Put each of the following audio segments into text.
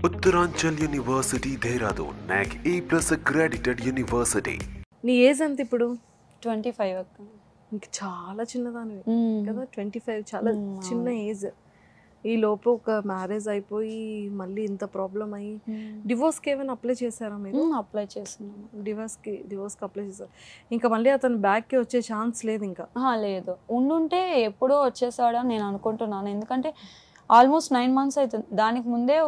Uttaranchal University, Dehradun, NAC A+ accredited university. నీ age ఎంత ఇప్పుడు? 25 అక్క. ఇంక చాలా చిన్నదానివి కదా, 25 చాలా చిన్న ఏజ్. ఈ లోపు ఒక మ్యారేజ్ అయిపోయి మళ్ళీ ఇంత ప్రాబ్లం అయ్యి డివోర్స్కి ఏమైనా అప్లై చేశారా మీరు? అప్లై చేస్తున్నాను. డివోర్స్కి అప్లై చేశారు. ఇంకా మళ్ళీ అతను బ్యాక్కి వచ్చే ఛాన్స్ లేదు ఇంకా? లేదు, ఉండుంటే ఎప్పుడో వచ్చేసాడని నేను అనుకుంటున్నాను. ఎందుకంటే ఆల్మోస్ట్ 9 months అవుతుంది. దానికి ముందే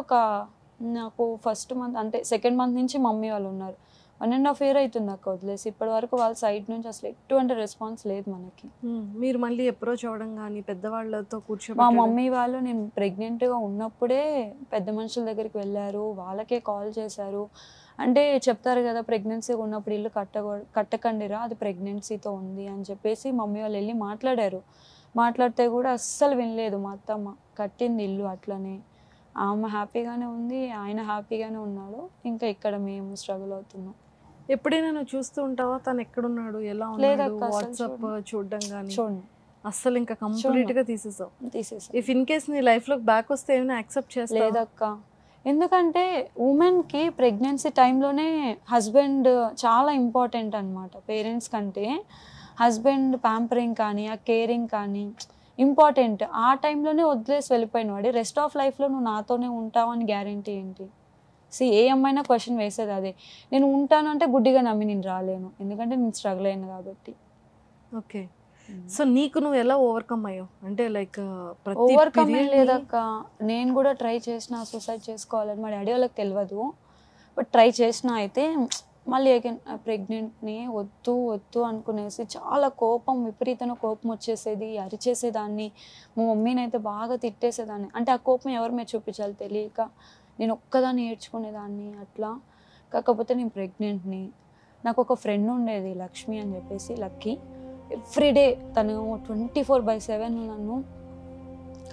నాకు ఫస్ట్ మంత్ అంటే సెకండ్ మంత్ నుంచి మమ్మీ వాళ్ళు ఉన్నారు. 1.5 year అవుతుంది అక్క వదిలేసి. ఇప్పటి వరకు వాళ్ళ సైడ్ నుంచి అసలు ఎటువంటి రెస్పాన్స్ లేదు మనకి. మీరు మళ్ళీ అప్రోచ్ అవ్వడం కానీ పెద్దవాళ్ళతో మా మమ్మీ వాళ్ళు నేను ప్రెగ్నెంట్గా ఉన్నప్పుడే పెద్ద మనుషుల దగ్గరికి వెళ్ళారు, వాళ్ళకే కాల్ చేశారు. అంటే చెప్తారు కదా, ప్రెగ్నెన్సీగా ఉన్నప్పుడు ఇల్లు కట్టకండిరా, అది ప్రెగ్నెన్సీతో ఉంది అని చెప్పేసి మమ్మీ వాళ్ళు వెళ్ళి మాట్లాడారు. మాట్లాడితే కూడా అస్సలు వినలేదు. మా అత్తమ్మ కట్టింది ఇల్లు అట్లనే. ఆమె హ్యాపీగానే ఉంది, ఆయన హ్యాపీగానే ఉన్నాడు. ఇంకా ఇక్కడ మేము స్ట్రగుల్ అవుతున్నాం. ఎప్పుడైనా నువ్వు చూస్తూ ఉంటావా తను ఎక్కడున్నాడు, ఎలా ఉన్నాడు? వాట్సాప్ చూడడం కానీ చూడండి, అస్సలు ఇంకా కంప్లీట్ గా తీసేసావు. ఇఫ్ ఇన్ కేస్ నీ లైఫ్ లోకి బ్యాక్ వస్తే ఏమైనా యాక్సెప్ట్ చేస్తావా? లేదక్క, ఎందుకంటే ఉమెన్కి ప్రెగ్నెన్సీ టైంలోనే హస్బెండ్ చాలా ఇంపార్టెంట్ అనమాట. పేరెంట్స్ కంటే హస్బెండ్ ప్యాంపరింగ్ కానీ ఆ కేరింగ్ కానీ ఇంపార్టెంట్. ఆ టైంలోనే వదిలేసి వెళ్ళిపోయిన వాడి రెస్ట్ ఆఫ్ లైఫ్లో నువ్వు నాతోనే ఉంటావని గ్యారంటీ ఏంటి? ఏ అమ్మాయినా క్వశ్చన్ వేసేది అదే. నేను ఉంటాను అంటే గుడ్డిగా నమ్మి నేను రాలేను, ఎందుకంటే నేను స్ట్రగుల్ అయ్యాను కాబట్టి. ఓకే, సో నీకు నువ్వు ఎలా ఓవర్కమ్ అయ్యావు? అంటే లైక్ ఓవర్కమ్ ఏం లేదక్క, నేను కూడా ట్రై చేసిన సూసైడ్ చేసుకోవాలని. మా డాడీ వాళ్ళకి తెలియదు, బట్ ట్రై చేసిన. అయితే మళ్ళీ ప్రెగ్నెంట్ని వద్దు వద్దు అనుకునేసి చాలా కోపం, విపరీతమైన కోపం వచ్చేసేది, అరిచేసేదాన్ని. మా మమ్మీని అయితే బాగా తిట్టేసేదాన్ని. అంటే ఆ కోపం ఎవరి మీద చూపించాలి తెలియక నేను ఒక్కదాన్ని ఏడ్చుకునేదాన్ని అట్లా. కాకపోతే నేను ప్రెగ్నెంట్ని. నాకు ఒక ఫ్రెండ్ ఉండేది లక్ష్మి అని చెప్పేసి, లక్కీ. ఎవ్రీడే తను 24/7 నన్ను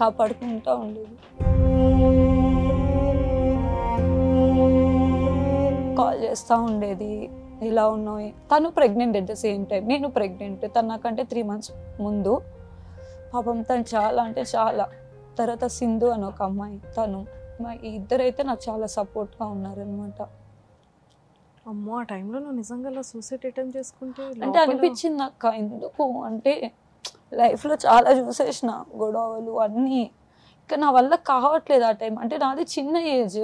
కాపాడుకుంటూ ఉండేది. కాల్ చేస్తూ ఉండేది, ఇలా ఉన్నావు. తను pregnant at the same time, నేను ప్రెగ్నెంట్. తను నాకంటే 3 months ముందు. పాపం తను చాలా అంటే చాలా. తర్వాత సింధు అని ఒక అమ్మాయి, తను. మా ఇద్దరైతే నాకు చాలా సపోర్ట్గా ఉన్నారనమాట. అమ్మో, ఆ టైంలో నువ్వు నిజంగా సూసైడ్ అటెంప్ట్ చేసుకుంటే అంటే అనిపించింది అక్క, ఎందుకు అంటే లైఫ్లో చాలా చూసేసిన గొడవలు అన్నీ. ఇంకా నా వల్ల కావట్లేదు ఆ టైం. అంటే నాది చిన్న ఏజ్.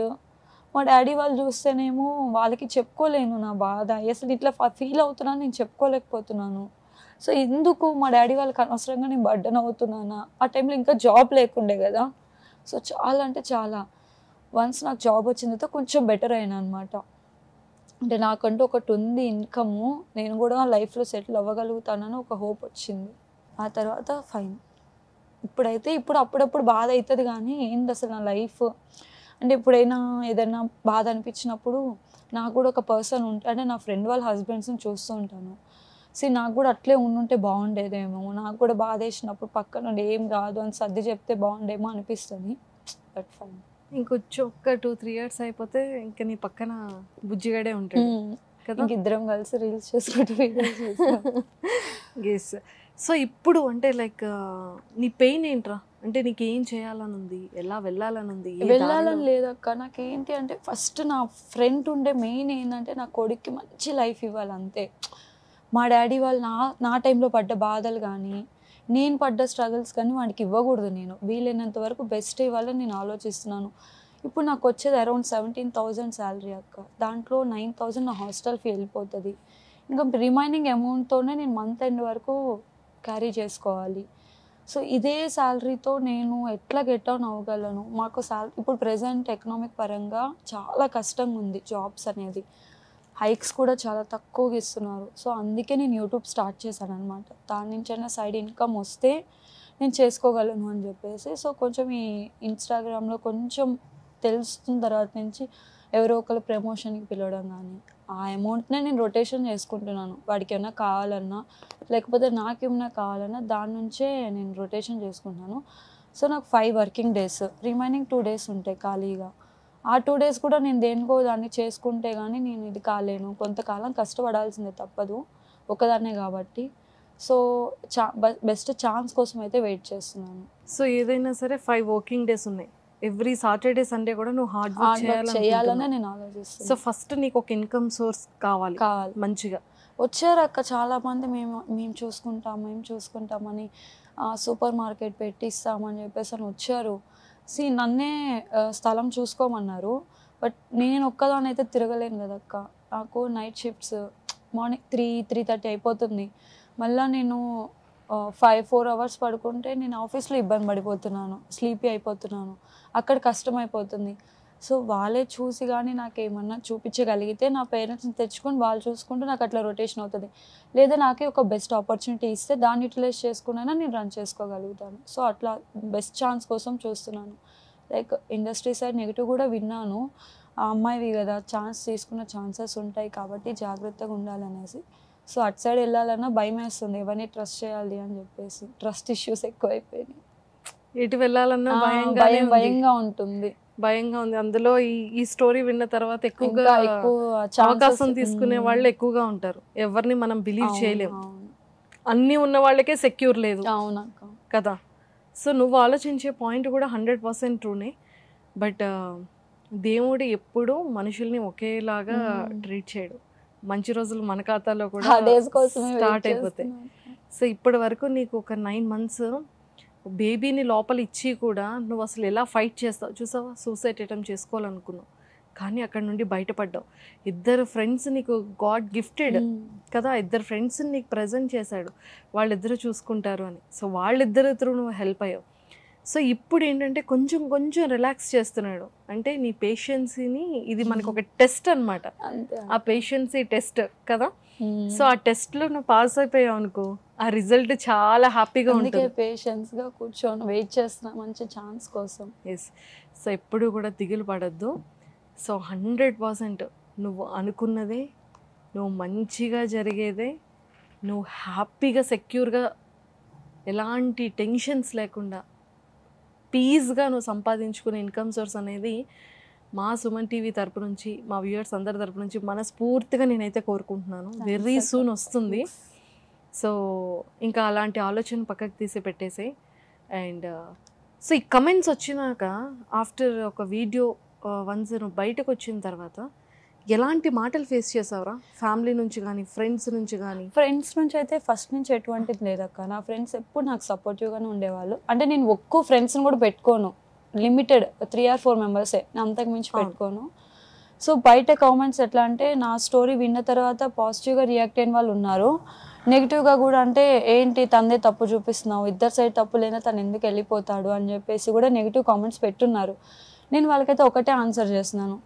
మా డాడీ వాళ్ళు చూస్తేనేమో వాళ్ళకి చెప్పుకోలేను నా బాధ. అసలు ఇట్లా ఫీల్ అవుతున్నాను, నేను చెప్పుకోలేకపోతున్నాను. సో ఎందుకు మా డాడీ వాళ్ళకి అనవసరంగా నేను బర్డెన్ అవుతున్నానా? ఆ టైంలో ఇంకా జాబ్ లేకుండే కదా. సో చాలా అంటే చాలా. వన్స్ నాకు జాబ్ వచ్చిన తర్వాత కొంచెం బెటర్ అయినా అనమాట. అంటే నాకంటూ ఒకటి ఉంది ఇన్కము, నేను కూడా లైఫ్లో సెటిల్ అవ్వగలుగుతానని ఒక హోప్ వచ్చింది. ఆ తర్వాత ఫైన్. ఇప్పుడైతే అప్పుడప్పుడు బాధ అవుతుంది, కానీ ఏంది అసలు నా లైఫ్ అంటే ఎప్పుడైనా ఏదైనా బాధ అనిపించినప్పుడు నాకు కూడా ఒక పర్సన్ ఉంటే, అంటే నా ఫ్రెండ్ వాళ్ళ హస్బెండ్స్ని చూస్తూ ఉంటాను. నాకు కూడా అట్లే ఉండుంటే బాగుండేదేమో, నాకు కూడా బాధ వేసినప్పుడు పక్క నుండి ఏం కాదు అని సర్ది చెప్తే బాగుండేమో అనిపిస్తుంది. But fine. ఇంకొచ్చి ఒక్క 2-3 years అయిపోతే ఇంకా నీ పక్కన బుజ్జిగాడే ఉంటాడు కదా. ఇద్దరం కలిసి రీల్స్ చేసుకుంటూ గెస్. సో ఇప్పుడు అంటే లైక్ నీ పెయిన్ ఏంట్రా? అంటే నీకు ఏం చేయాలని ఉంది, ఎలా వెళ్ళాలని ఉంది? వెళ్ళాలని లేదక్క, నాకేంటి అంటే ఫస్ట్ నా ఫ్రెండ్ ఉండే మెయిన్ ఏంటంటే నా కొడుక్కి మంచి లైఫ్ ఇవ్వాలి అంతే. మా డాడీ వాళ్ళు నా టైంలో పడ్డ బాధలు కానీ నేను పడ్డ స్ట్రగుల్స్ కానీ వాడికి ఇవ్వకూడదు. నేను వీలైనంత వరకు బెస్ట్ ఇవ్వాలని నేను ఆలోచిస్తున్నాను. ఇప్పుడు నాకు వచ్చేది అరౌండ్ 17,000 శాలరీ అక్క. దాంట్లో 9,000 నా హాస్టల్ ఫీ వెళ్ళిపోతుంది. ఇంకా రిమైనింగ్ అమౌంట్తోనే నేను మంత్ ఎండ్ వరకు క్యారీ చేసుకోవాలి. సో ఇదే శాలరీతో నేను ఎట్లా గెట్ ఆన్ అవ్వగలను? మాకు ఇప్పుడు ప్రెజెంట్ ఎకనామిక్ పరంగా చాలా కష్టంగా ఉంది జాబ్స్ అనేది. హైక్స్ కూడా చాలా తక్కువగా ఇస్తున్నారు. సో అందుకే నేను యూట్యూబ్ స్టార్ట్ చేశాను అనమాట. దాని నుంచైనా సైడ్ ఇన్కమ్ వస్తే నేను చేసుకోగలను అని చెప్పేసి. సో కొంచెం ఈ ఇన్స్టాగ్రామ్లో కొంచెం తెలుస్తున్న తర్వాత నుంచి ఎవరో ఒకరు ప్రమోషన్కి పిలవడం కానీ, ఆ అమౌంట్నే నేను రొటేషన్ చేసుకుంటున్నాను. వాడికి ఏమైనా కావాలన్నా లేకపోతే నాకేమైనా కావాలన్నా దాని నుంచే నేను రొటేషన్ చేసుకుంటాను. సో నాకు 5 working days, రిమైనింగ్ 2 days ఉంటాయి ఖాళీగా. ఆ 2 days కూడా నేను దేనికో దాన్ని చేసుకుంటే కానీ నేను ఇది కాలేను. కొంతకాలం కష్టపడాల్సిందే, తప్పదు, ఒకదాన్నే కాబట్టి. సో బెస్ట్ ఛాన్స్ కోసం అయితే వెయిట్ చేస్తున్నాను. సో ఏదైనా సరే 5 working days ఉన్నాయి. ఎవ్రీ సాటర్డే సండే కూడా నువ్వు హార్డ్ వర్క్ చేయాలనే నేను ఆలోచిస్తాను. సో ఫస్ట్ నీకు ఒక ఇన్కమ్ సోర్స్ కావాలి మంచిగా. వచ్చారు అక్క చాలా మంది, మేము చూసుకుంటామని సూపర్ మార్కెట్ పెట్టిస్తామని చెప్పేసి అని వచ్చారు. నన్నే స్థలం చూసుకోమన్నారు. బట్ నేను ఒక్కదాని అయితే తిరగలేను కదా అక్క. నాకు నైట్ షిఫ్ట్స్ మార్నింగ్ 3-3:30 అయిపోతుంది. మళ్ళీ నేను 4 అవర్స్ పడుకుంటే నేను ఆఫీస్లో ఇబ్బంది పడిపోతున్నాను, స్లీపీ అయిపోతున్నాను, అక్కడ కష్టం అయిపోతుంది. సో వాళ్ళే చూసి కానీ నాకు ఏమన్నా చూపించగలిగితే నా పేరెంట్స్ని తెచ్చుకొని వాళ్ళు చూసుకుంటూ నాకు అట్లా రొటేషన్ అవుతుంది. లేదా నాకే ఒక బెస్ట్ ఆపర్చునిటీ ఇస్తే దాన్ని యూటిలైజ్ చేసుకున్నైనా నేను రన్ చేసుకోగలుగుతాను. సో అట్లా బెస్ట్ ఛాన్స్ కోసం చూస్తున్నాను. లైక్ ఇండస్ట్రీ సైడ్ నెగిటివ్ కూడా విన్నాను, ఆ అమ్మాయివి కదా ఛాన్స్ తీసుకున్న ఛాన్సెస్ ఉంటాయి కాబట్టి జాగ్రత్తగా ఉండాలనేసి. సో అటు సైడ్ వెళ్ళాలన్నా భయం వేస్తుంది, ఎవరిని ట్రస్ట్ చేయాలి అని చెప్పేసి. ట్రస్ట్ ఇష్యూస్ ఎక్కువైపోయినాయి. ఎటు వెళ్ళాలన్నా భయంగా ఉంటుంది. అందులో ఈ స్టోరీ విన్న తర్వాత ఎక్కువ అవకాశం తీసుకునే వాళ్ళు ఎక్కువగా ఉంటారు. ఎవరిని మనం బిలీవ్ చేయలేము, అన్నీ ఉన్న వాళ్ళకే సెక్యూర్ లేదు కదా. సో నువ్వు ఆలోచించే పాయింట్ కూడా 100% ట్రూనే. బట్ దేవుడు ఎప్పుడూ మనుషుల్ని ఒకేలాగా ట్రీట్ చేయడు. మంచి రోజులు మన ఖాతాలో కూడా స్టార్ట్ అయిపోతాయి. సో ఇప్పటి వరకు నీకు ఒక 9 months బేబీని లోపల ఇచ్చి కూడా నువ్వు అసలు ఎలా ఫైట్ చేస్తావు చూసావా. సూసైడ్ అటెంప్ట్ చేసుకోవాలనుకున్నావు కానీ అక్కడ నుండి బయటపడ్డావు. 2 ఫ్రెండ్స్ నీకు గాడ్ గిఫ్టెడ్ కదా, 2 ఫ్రెండ్స్ నీకు ప్రజెంట్ చేశాడు, వాళ్ళిద్దరు చూసుకుంటారు అని. సో వాళ్ళిద్దరు త్రూ నువ్వు హెల్ప్ అయ్యావు. సో ఇప్పుడు ఏంటంటే కొంచెం రిలాక్స్ చేస్తున్నాడు అంటే నీ పేషెన్సీని. ఇది మనకు ఒక టెస్ట్ అనమాట, ఆ పేషెన్సీ టెస్ట్ కదా. సో ఆ టెస్ట్లో నువ్వు పాస్ అయిపోయావు అనుకో, ఆ రిజల్ట్ చాలా హ్యాపీగా ఉంటుంది. పేషెన్స్గా కూర్చొని వెయిట్ చేస్తున్నా మంచి ఛాన్స్ కోసం. ఎస్. సో ఎప్పుడు కూడా దిగులు పడద్దు. సో 100% నువ్వు అనుకున్నదే, నువ్వు మంచిగా జరిగేదే, నువ్వు హ్యాపీగా సెక్యూర్గా ఎలాంటి టెన్షన్స్ లేకుండా పీస్గా నువ్వు సంపాదించుకునే ఇన్కమ్ సోర్స్ అనేది మా సుమన్ టీవీ తరపు నుంచి, మా వ్యూవర్స్ అందరి తరపు నుంచి మనస్ఫూర్తిగా నేనైతే కోరుకుంటున్నాను. వెరీ సూన్ వస్తుంది. సో ఇంకా అలాంటి ఆలోచన పక్కకు తీసి పెట్టేసాయి. అండ్ సో ఈ కమెంట్స్ వచ్చినాక ఆఫ్టర్ ఒక వీడియో వన్స్ నువ్వు బయటకు వచ్చిన తర్వాత ఎలాంటి మాటలు ఫేస్ చేసావురా? ఫ్యామిలీ నుంచి కానీ ఫ్రెండ్స్ నుంచి కానీ? ఫ్రెండ్స్ నుంచి అయితే ఫస్ట్ నుంచి ఎటువంటిది లేదక్క. నా ఫ్రెండ్స్ ఎప్పుడు నాకు సపోర్టివ్గానే ఉండేవాళ్ళు. అంటే నేను ఒక్కో ఫ్రెండ్స్ని కూడా పెట్టుకోను, లిమిటెడ్ 3 or 4 మెంబర్సే, అంతకు మించి పెట్టుకోను. సో బయట కామెంట్స్ ఎట్లా అంటే నా స్టోరీ విన్న తర్వాత పాజిటివ్గా రియాక్ట్ అయిన వాళ్ళు ఉన్నారు, నెగిటివ్గా కూడా అంటే ఏంటి తందే తప్పు చూపిస్తున్నావు, ఇద్దరు సైడ్ తప్పు లేదా తను ఎందుకు వెళ్ళిపోతాడు అని చెప్పేసి కూడా నెగిటివ్ కామెంట్స్ పెట్టున్నారు. నేను వాళ్ళకైతే ఒకటే ఆన్సర్ చేస్తున్నాను,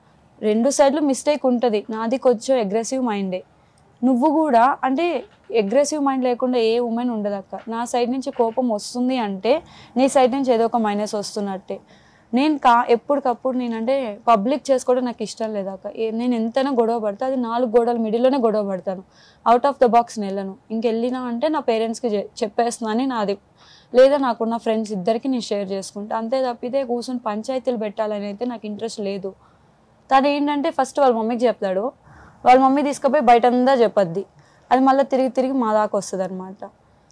2 సైడ్లు మిస్టేక్ ఉంటుంది. నాది కొంచెం అగ్రెసివ్ మైండే, నువ్వు కూడా అంటే అగ్రెసివ్ మైండ్ లేకుండా ఏ ఉమెన్ ఉండదు అక్క. నా సైడ్ నుంచి కోపం వస్తుంది అంటే నీ సైడ్ నుంచి ఏదో ఒక మైనస్ వస్తున్నట్టే. నేను ఎప్పటికప్పుడు నేనంటే పబ్లిక్ చేసుకోవడం నాకు ఇష్టం లేదు అక్క. నేను ఎంతైనా గొడవ పడతా, అది 4 గోడల మిడిల్లోనే గొడవ పడతాను, అవుట్ ఆఫ్ ద బాక్స్ వెళ్ళను. ఇంకెళ్ళినా అంటే నా పేరెంట్స్కి చెప్పేస్తున్నాను నాది, లేదా నాకున్న ఫ్రెండ్స్ ఇద్దరికి నేను షేర్ చేసుకుంటా. అంతే తప్పితే కూర్చొని పంచాయతీలు పెట్టాలని అయితే నాకు ఇంట్రెస్ట్ లేదు. తను ఏంటంటే ఫస్ట్ వాళ్ళ మమ్మీకి చెప్తాడు, వాళ్ళ మమ్మీ తీసుకుపోయి బయటంతా చెప్పద్ది, అది మళ్ళీ తిరిగి మా దాకా వస్తుంది అనమాట.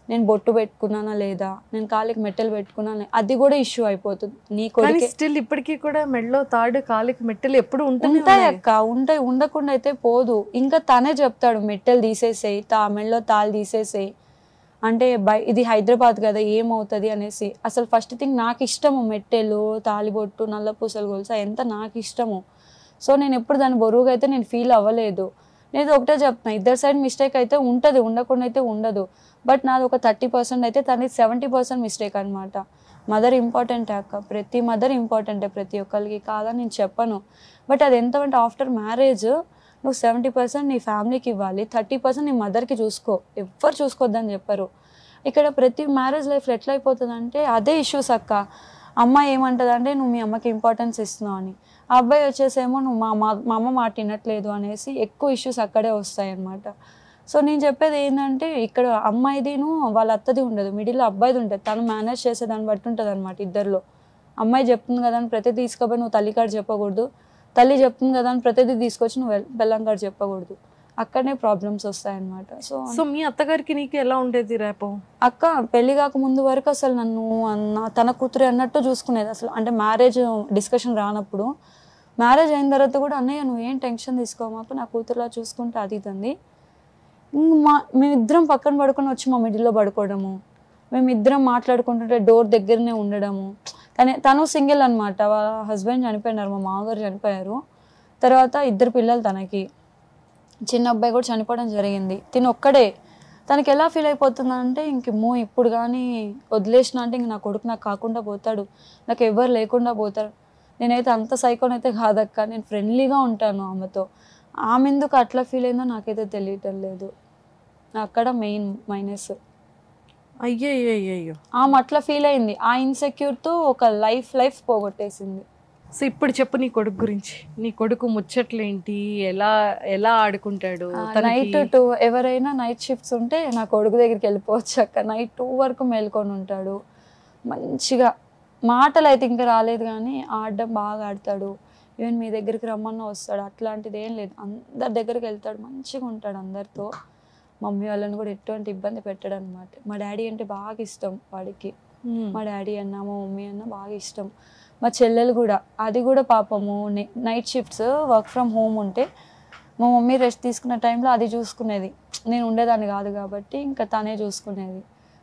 నేను బొట్టు పెట్టుకున్నానా లేదా, నేను కాలికి మెట్టెలు పెట్టుకున్నాను, అది కూడా ఇష్యూ అయిపోతుంది. నీ కొడుకు స్టిల్ ఇప్పటికీ కూడా మెడలో తాడు కాలికి మెట్టెలు ఎప్పుడు ఉంటాయి అక్క, ఉంటాయి, ఉండకుండా అయితే పోదు. ఇంకా తనే చెప్తాడు మెట్టెలు తీసేసేయి, మెడలో తాళ్ళు తీసేసేయి అంటే ఇది హైదరాబాద్ కదా ఏమవుతుంది అనేసి. అసలు ఫస్ట్ థింగ్ నాకు ఇష్టము మెట్టెలు, తాలిబొట్టు, నల్ల పూసలు గొలుసు ఎంత నాకు ఇష్టము. సో నేను ఎప్పుడు దాని బరువుగా అయితే నేను ఫీల్ అవ్వలేదు. నేను ఒకటే చెప్తున్నా, ఇద్దరు సైడ్ మిస్టేక్ అయితే ఉంటుంది, ఉండకుండా అయితే ఉండదు. బట్ నాది ఒక 30% అయితే తనది 70% మిస్టేక్ అనమాట. మదర్ ఇంపార్టెంటే అక్క, ప్రతి మదర్ ఇంపార్టెంటే ప్రతి ఒక్కరికి, కాదని నేను చెప్పను. బట్ అది ఎంత అంటే ఆఫ్టర్ మ్యారేజ్ నువ్వు 70% నీ ఫ్యామిలీకి ఇవ్వాలి, 30% నీ మదర్కి చూసుకో, ఎవ్వరు చూసుకోవద్దని చెప్పరు. ఇక్కడ ప్రతి మ్యారేజ్ లైఫ్లో ఎట్లా అయిపోతుంది అంటే అదే ఇష్యూస్ అక్క. అమ్మాయి ఏమంటుంది అంటే నువ్వు మీ అమ్మకి ఇంపార్టెన్స్ ఇస్తున్నావు అని, ఆ అబ్బాయి వచ్చేసేమో నువ్వు మా అమ్మ మాట వినట్లేదు అనేసి ఎక్కువ ఇష్యూస్ అక్కడే వస్తాయి అన్నమాట. సో నేను చెప్పేది ఏంటంటే ఇక్కడ అమ్మాయిదిను వాళ్ళ అత్తది ఉండదు, మిడిల్లో అబ్బాయిది ఉంటుంది. తను మేనేజ్ చేసే దాన్ని బట్టి ఉంటుంది అనమాట ఇద్దరిలో. అమ్మాయి చెప్తుంది కదా అని ప్రతిదీ తీసుకుపోయి నువ్వు తల్లి కాడ చెప్పకూడదు, తల్లి చెప్తుంది కదా అని ప్రతిదీ తీసుకొచ్చి నువ్వు బెల్లం కాడ చెప్పకూడదు. అక్కడనే ప్రాబ్లమ్స్ వస్తాయన్నమాట. సో మీ అత్తగారికి నీకు ఎలా ఉండేది రేపో? అక్క పెళ్లి కాక ముందు వరకు అసలు నన్ను తన కూతురు అన్నట్టు చూసుకునేది అసలు. అంటే మ్యారేజ్ డిస్కషన్ రానప్పుడు, మ్యారేజ్ అయిన తర్వాత కూడా అన్నయ్య నువ్వేం టెన్షన్ తీసుకోమాకు, నా కూతురులా చూసుకుంటే అది ఇదండి. మేమిద్దరం పక్కన పడుకొని వచ్చి మా మిడిల్లో పడుకోవడము, మేమిద్దరం మాట్లాడుకుంటుంటే డోర్ దగ్గరనే ఉండడము. తను సింగిల్ అనమాట, వాళ్ళ హస్బెండ్ చనిపోయినారు, మా మామగారు చనిపోయారు. తర్వాత 2 పిల్లలు తనకి, చిన్న అబ్బాయి కూడా చనిపోవడం జరిగింది. తిను ఒక్కడే. తనకి ఎలా ఫీల్ అయిపోతుందంటే ఇంకేమో ఇప్పుడు కానీ వదిలేసిన అంటే ఇంక నా కొడుకు నాకు కాకుండా పోతాడు, నాకు ఎవరు లేకుండా పోతారు. నేనైతే అంత సైకోనైతే కాదక్క, నేను ఫ్రెండ్లీగా ఉంటాను ఆమెతో. ఆమె ఎందుకు అట్లా ఫీల్ అయిందో నాకైతే తెలియటం లేదు. అక్కడ మెయిన్ మైనస్. అయ్యో ఆమె అట్లా ఫీల్ అయింది. ఆ ఇన్సెక్యూర్తో ఒక లైఫ్ పోగొట్టేసింది. సో ఇప్పుడు చెప్పు నీ కొడుకు గురించి. నీ కొడుకు ముచ్చట్లేంటి, ఎలా ఆడుకుంటాడు? నైట్ 2 ఎవరైనా నైట్ షిఫ్ట్స్ ఉంటే నా కొడుకు దగ్గరికి వెళ్ళిపోవచ్చు అక్క. నైట్ 2 వరకు మేల్కొని ఉంటాడు మంచిగా. మాటలు అయితే ఇంకా రాలేదు కానీ ఆడడం బాగా ఆడతాడు. ఈవెన్ మీ దగ్గరికి రమ్మన్నా వస్తాడు, అట్లాంటిది ఏం లేదు. అందరి దగ్గరికి వెళ్తాడు, మంచిగా ఉంటాడు అందరితో. మమ్మీ వాళ్ళని కూడా ఎటువంటి ఇబ్బంది పెట్టాడు అనమాట. మా డాడీ అంటే బాగా ఇష్టం వాడికి. మా డాడీ అన్న మా మమ్మీ అన్న బాగా ఇష్టం. మా చెల్లెలు కూడా, అది కూడా పాపము night shifts work from home ఉంటే మా మమ్మీ రెస్ట్ తీసుకున్న టైంలో అది చూసుకునేది. నేను ఉండేదాన్ని కాదు కాబట్టి ఇంకా తనే చూసుకునేది.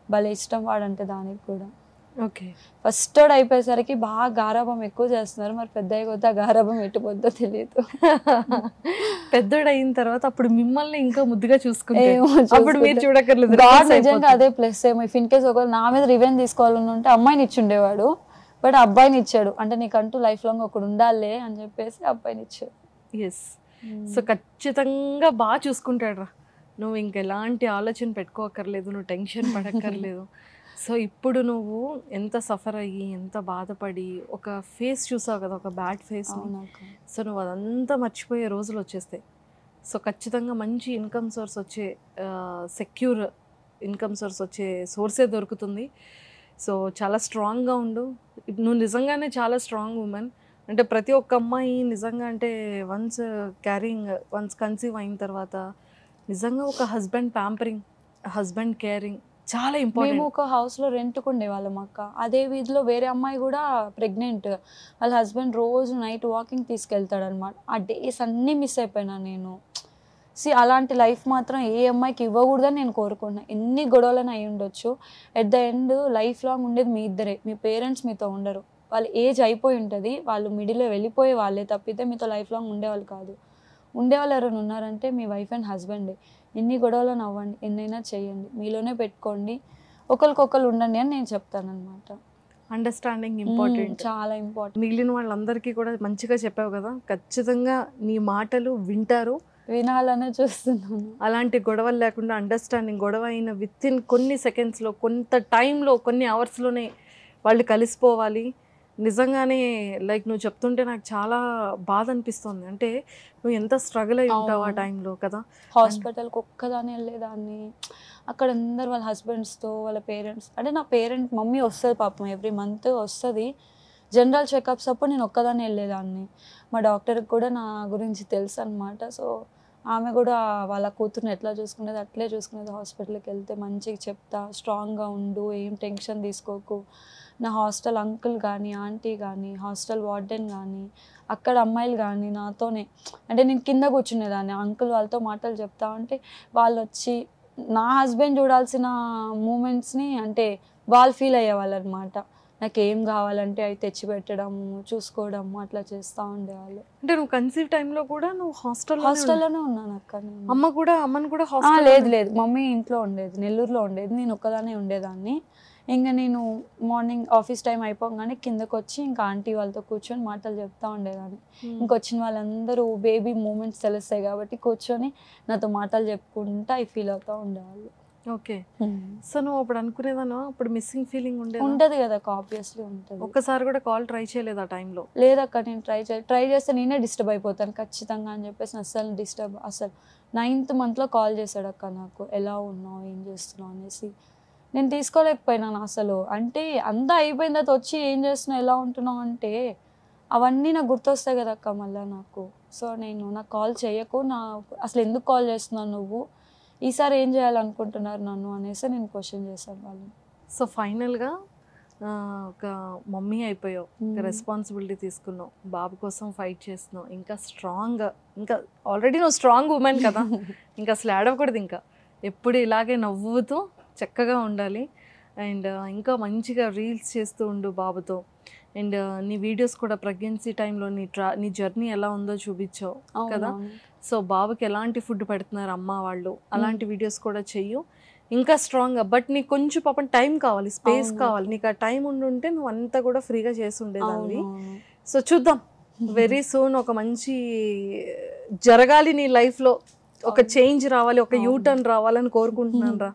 భలే ఇష్టం వాడంటే దానికి కూడా. ఓకే. ఫస్ట్ అయిపోయేసరికి బాగా గారాబం ఎక్కువ చేస్తున్నారు. మరి పెద్ద కొద్ది ఆ గారాబం ఎట్టుపోద్దో తెలియదు. పెద్దోడు అయిన తర్వాత అప్పుడు మిమ్మల్ని ఇంకా ముద్దుగా చూసుకుంటే అప్పుడు మీరు చూడక్కర్లేదు. నిజంగా అదే ప్లస్ ఏమో. ఇఫ్ ఇన్ కేస్ ఒకవేళ నా మీద రివెంజ్ తీసుకోవాలని ఉంటే అమ్మాయిని ఇచ్చిండేవాడు, బట్ అబ్బాయిని ఇచ్చాడు. అంటే నీకంటూ లైఫ్ లాంగ్ ఒకడు ఉండాలి అని చెప్పేసి అబ్బాయిని ఇచ్చాడు. ఎస్. సో ఖచ్చితంగా బాగా చూసుకుంటాడు రా. నువ్వు ఇంకెలాంటి ఆలోచన పెట్టుకోకర్లేదు, నువ్వు టెన్షన్ పడక్కర్లేదు. సో ఇప్పుడు నువ్వు ఎంత సఫర్ అయ్యి ఎంత బాధపడి ఒక ఫేస్ చూసావు కదా, ఒక బ్యాడ్ ఫేస్. సో నువ్వు అదంతా మర్చిపోయే రోజులు వచ్చేస్తాయి. సో ఖచ్చితంగా మంచి ఇన్కమ్ సోర్స్ వచ్చే సెక్యూర్ ఇన్కమ్ సోర్స్ వచ్చే సోర్సే దొరుకుతుంది. సో చాలా స్ట్రాంగ్గా ఉండు. నువ్వు నిజంగానే చాలా స్ట్రాంగ్ ఉమెన్. అంటే ప్రతి ఒక్క అమ్మాయి నిజంగా అంటే వన్స్ కన్సీవ్ అయిన తర్వాత నిజంగా ఒక హస్బెండ్ ప్యాంపరింగ్, హస్బెండ్ కేరింగ్ చాలా ఇంపార్టెంట్. మేము ఒక హౌస్లో రెంట్కు ఉండేవాళ్ళం అక్క. అదే వీధిలో వేరే అమ్మాయి కూడా ప్రెగ్నెంట్. వాళ్ళ హస్బెండ్ రోజు నైట్ వాకింగ్ తీసుకెళ్తాడు అనమాట. ఆ డేస్ అన్నీ మిస్ అయిపోయినా నేను. అలాంటి లైఫ్ మాత్రం ఏ అమ్మాయికి ఇవ్వకూడదని నేను కోరుకుంటున్నాను. ఎన్ని గొడవలను అయి ఉండొచ్చు, at the end life long ఉండేది మీ ఇద్దరే. మీ పేరెంట్స్ మీతో ఉండరు, వాళ్ళ ఏజ్ అయిపోయి ఉంటుంది, వాళ్ళు మిడిల్లో వెళ్ళిపోయే వాళ్ళే తప్పితే మీతో లైఫ్ లాంగ్ ఉండేవాళ్ళు కాదు. ఉండేవాళ్ళు ఎవరైనా ఉన్నారంటే మీ వైఫ్ అండ్ హస్బెండే. ఎన్ని గొడవలను అవ్వండి, ఎన్నైనా చేయండి, మీలోనే పెట్టుకోండి, ఒకరికొకరు ఉండండి అని నేను చెప్తానమాట. అండర్స్టాండింగ్ ఇంపార్టెంట్, చాలా ఇంపార్టెంట్. మిగిలిన వాళ్ళందరికీ కూడా మంచిగా చెప్పావు కదా, ఖచ్చితంగా నీ మాటలు వింటారు, వినాలనే చూస్తున్నాను. అలాంటి గొడవలు లేకుండా అండర్స్టాండింగ్, గొడవ అయిన విత్ ఇన్ కొన్ని సెకండ్స్లో, కొంత టైంలో, కొన్ని అవర్స్లోనే వాళ్ళు కలిసిపోవాలి. నిజంగానే లైక్ నువ్వు చెప్తుంటే నాకు చాలా బాధ అనిపిస్తుంది. అంటే నువ్వు ఎంత స్ట్రగుల్ అయి ఉంటావు ఆ టైంలో కదా. హాస్పిటల్కి ఒక్కదాన్ని వెళ్ళేదాన్ని, అక్కడ అందరు వాళ్ళ హస్బెండ్స్తో, వాళ్ళ పేరెంట్స్. అంటే నా మమ్మీ వస్తుంది పాపం, ఎవ్రీ మంత్ వస్తుంది జనరల్ చెకప్స్ అప్పుడు నేను ఒక్కదాన్ని వెళ్ళేదాన్ని. మా డాక్టర్కి కూడా నా గురించి తెలుసు అనమాట. సో ఆమె కూడా వాళ్ళ కూతుర్ని ఎట్లా చూసుకునేది అట్లే చూసుకునేది. హాస్పిటల్కి వెళ్తే మంచిగా చెప్తా, స్ట్రాంగ్గా ఉండు, ఏం టెన్షన్ తీసుకోకు. నా హాస్టల్ అంకుల్ కానీ, ఆంటీ కానీ, హాస్టల్ వార్డెన్ కానీ, అక్కడ అమ్మాయిలు కానీ నాతోనే, అంటే నేను కింద కూర్చునేదాన్ని, అంకుల్ వాళ్ళతో మాటలు చెప్తా ఉంటే వాళ్ళు వచ్చి నా హస్బెండ్ చూడాల్సిన మూమెంట్స్ని అంటే వాళ్ళు ఫీల్ అయ్యేవాళ్ళు అనమాట. నాకు ఏం కావాలంటే అవి తెచ్చిపెట్టడం, చూసుకోవడం అట్లా చేస్తూ ఉండేవాళ్ళు. అంటే నువ్వు కన్సీవ్ టైంలో కూడా నువ్వు హాస్టల్లోనే ఉన్నాను అక్క. అమ్మని కూడా లేదు, మమ్మీ ఇంట్లో ఉండేది, నెల్లూరులో ఉండేది, నేను ఒక్కదానే ఉండేదాన్ని. ఇంకా నేను మార్నింగ్ ఆఫీస్ టైం అయిపోగానే కిందకు వచ్చి ఇంకా ఆంటీ వాళ్ళతో కూర్చొని మాటలు చెప్తా ఉండేదాన్ని. ఇంకొచ్చిన వాళ్ళందరూ బేబీ మూమెంట్స్ తెలుస్తాయి కాబట్టి కూర్చొని నాతో మాటలు చెప్పుకుంటా అవి ఫీల్ అవుతూ ఉండేవాళ్ళు. ఓకే. సో నువ్వు అప్పుడు అనుకునేదాను, అప్పుడు మిస్సింగ్ ఫీలింగ్ ఉంటుంది కదా, ఆబ్వియస్లీ ఉంటుంది. ఒక్కసారి కూడా కాల్ ట్రై చేయలేదు ఆ టైంలో? లేదక్క, నేను ట్రై చేస్తే నేనే డిస్టర్బ్ అయిపోతాను ఖచ్చితంగా అని చెప్పేసి అసలు 9th monthలో కాల్ చేశాడు అక్క నాకు, ఎలా ఉన్నావు, ఏం చేస్తున్నావు అనేసి. నేను తీసుకోలేకపోయినాను అసలు. అంటే అంతా అయిపోయిన తర్వాత వచ్చి ఏం చేస్తున్నావు, ఎలా ఉంటున్నావు అంటే అవన్నీ నాకు గుర్తొస్తాయి కదా అక్క మళ్ళీ నాకు. సో నేను నాకు కాల్ చేయకు, అసలు ఎందుకు కాల్ చేస్తున్నావు నువ్వు, ఈసారి ఏం చేయాలనుకుంటున్నారు నన్ను అనేసి నేను క్వశ్చన్ చేశాను వాళ్ళు. సో ఫైనల్గా ఒక మమ్మీ అయిపోయావు, రెస్పాన్సిబిలిటీ తీసుకున్నావు, బాబు కోసం ఫైట్ చేస్తున్నావు, ఇంకా స్ట్రాంగ్గా, ఇంకా ఆల్రెడీ నువ్వు స్ట్రాంగ్ ఉమెన్ కదా, ఇంకా అసలు ఏడవకూడదు, ఇంకా ఎప్పుడు ఇలాగే నవ్వుతూ చక్కగా ఉండాలి. అండ్ ఇంకా మంచిగా రీల్స్ చేస్తూ ఉండు బాబుతో. అండ్ నీ వీడియోస్ కూడా ప్రెగ్నెన్సీ టైంలో నీ జర్నీ ఎలా ఉందో చూపించావు కదా. సో బాబుకి ఎలాంటి ఫుడ్ పెడుతున్నారు అమ్మ వాళ్ళు, అలాంటి వీడియోస్ కూడా చెయ్యు, ఇంకా స్ట్రాంగ్గా. బట్ నీకు కొంచెం పాపం టైం కావాలి, స్పేస్ కావాలి. నీకు ఆ టైం ఉండుంటే నువ్వు అంతా కూడా ఫ్రీగా చేసి ఉండేదాన్ని. సో చూద్దాం, వెరీ సూన్ ఒక మంచి జరగాలి నీ లైఫ్లో, ఒక చేంజ్ రావాలి, ఒక యూటర్న్ రావాలని కోరుకుంటున్నాను రా.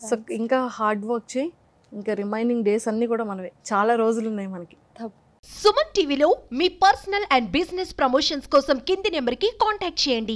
సో ఇంకా హార్డ్ వర్క్ చేయి, ఇంకా రిమైనింగ్ డేస్ అన్నీ కూడా మనవే, చాలా రోజులు ఉన్నాయి మనకి. సుమన్ టీవీలో మీ పర్సనల్ అండ్ బిజినెస్ ప్రమోషన్స్ కోసం కింది నెంబర్కి కాంటాక్ట్ చేయండి.